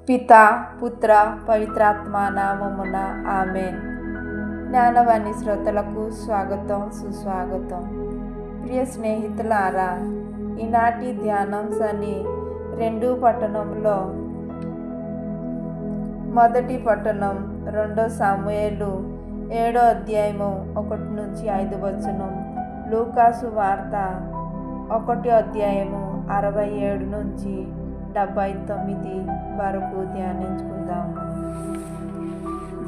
పితా పుత్ర పవిత్రాత్మ నామమున ఆమెన్. జ్ఞానవాణి శ్రోతలకు స్వాగతం, సుస్వాగతం. ప్రియ స్నేహితులారా, ఈనాటి ధ్యానాంశాన్ని 2 పట్టణంలో మొదటి పట్టణం 2 సాముయేలు 7వ అధ్యాయము 1-5 లూకాసు వార్త 1వ అధ్యాయము 67-79 వరకు ధ్యానించుకుందాము.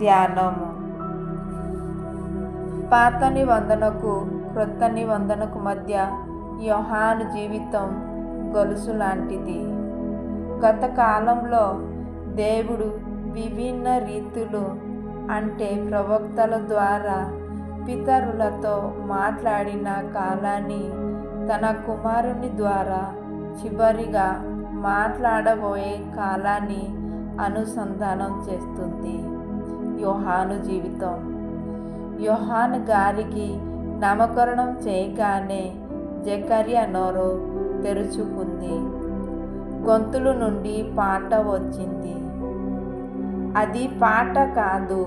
ధ్యానము. పాత నిబంధనకు క్రొత్త నిబంధనకు మధ్య యోహాను జీవితం గొలుసు లాంటిది. గత కాలంలో దేవుడు విభిన్న రీతులు అంటే ప్రవక్తల ద్వారా పితరులతో మాట్లాడిన కాలాన్ని తన కుమారుని ద్వారా చివరిగా మాట్లాడబోయే కాలాన్ని అనుసంధానం చేస్తుంది. యోహాను జీవితం. యోహాను గారికి నామకరణం చేయగానే జకర్యా నోరు తెరుచుకుంది. గొంతుల నుండి పాట వచ్చింది. అది పాట కాదు,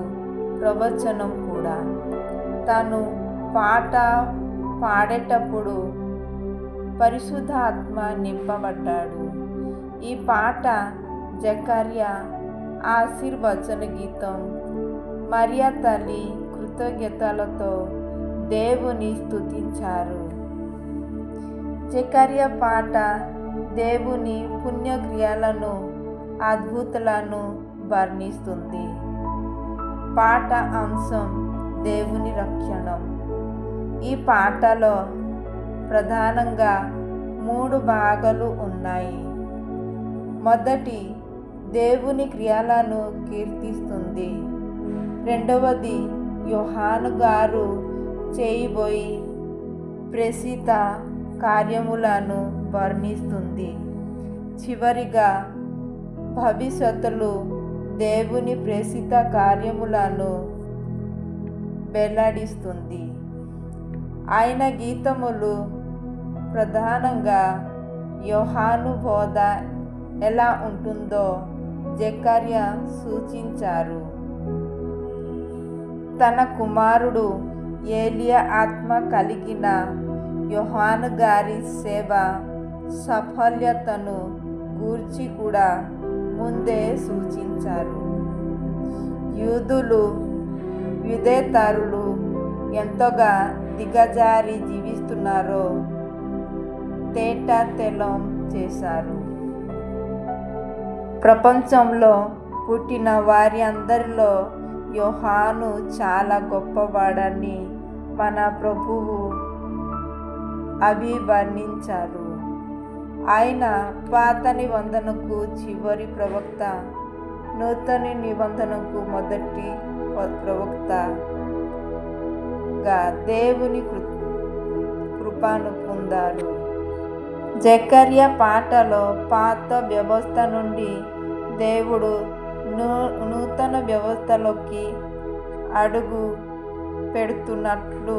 ప్రవచనం కూడా. తను పాట పాడేటప్పుడు పరిశుద్ధాత్మ నింపబడ్డాడు. ఈ పాట జకర్యా ఆశీర్వచన గీతం. మరియా తల్లి కృతజ్ఞతలతో దేవుని స్తుతించారు. జకర్యా పాట దేవుని పుణ్యక్రియలను, అద్భుతాలను వర్ణిస్తుంది. పాట అంశం దేవుని రక్షణం. ఈ పాటలో ప్రధానంగా 3 భాగాలు ఉన్నాయి. మొదటి దేవుని క్రియలను కీర్తిస్తుంది. రెండవది యోహాను గారు చేయబోయి ప్రసిద్ధ కార్యములను వర్ణిస్తుంది. చివరిగా భవిష్యత్తులో దేవుని ప్రసిద్ధ కార్యములను వెల్లడిస్తుంది. ఆయన గీతములు ప్రధానంగా యోహాను బోధ ఎలా ఉంటుందో జకర్యా సూచించారు. తన కుమారుడు ఏలియా ఆత్మ కలిగిన యోహాను గారి సేవ సఫలతను గూర్చి కూడా ముందే సూచించారు. యూదులు, యూదేతరులు ఎంతగా దిగజారి జీవిస్తున్నారో తేటతెల్లం చేశారు. ప్రపంచంలో పుట్టిన వారి అందరిలో యోహాను చాలా గొప్పవాడని మన ప్రభువు అభివర్ణించారు. ఆయన పాత నిబంధనకు చివరి ప్రవక్త, నూతన నిబంధనకు మొదటి ప్రవక్తగా దేవుని కృపను పొందారు. జకర్యా పాటలో పాత వ్యవస్థ నుండి దేవుడు నూతన వ్యవస్థలోకి అడుగు పెడుతున్నట్లు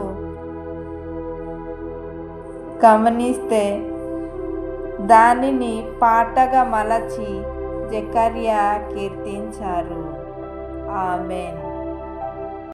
గమనిస్తే దానిని పాటగా మలచి జకర్యా కీర్తించారు. ఆమెన్.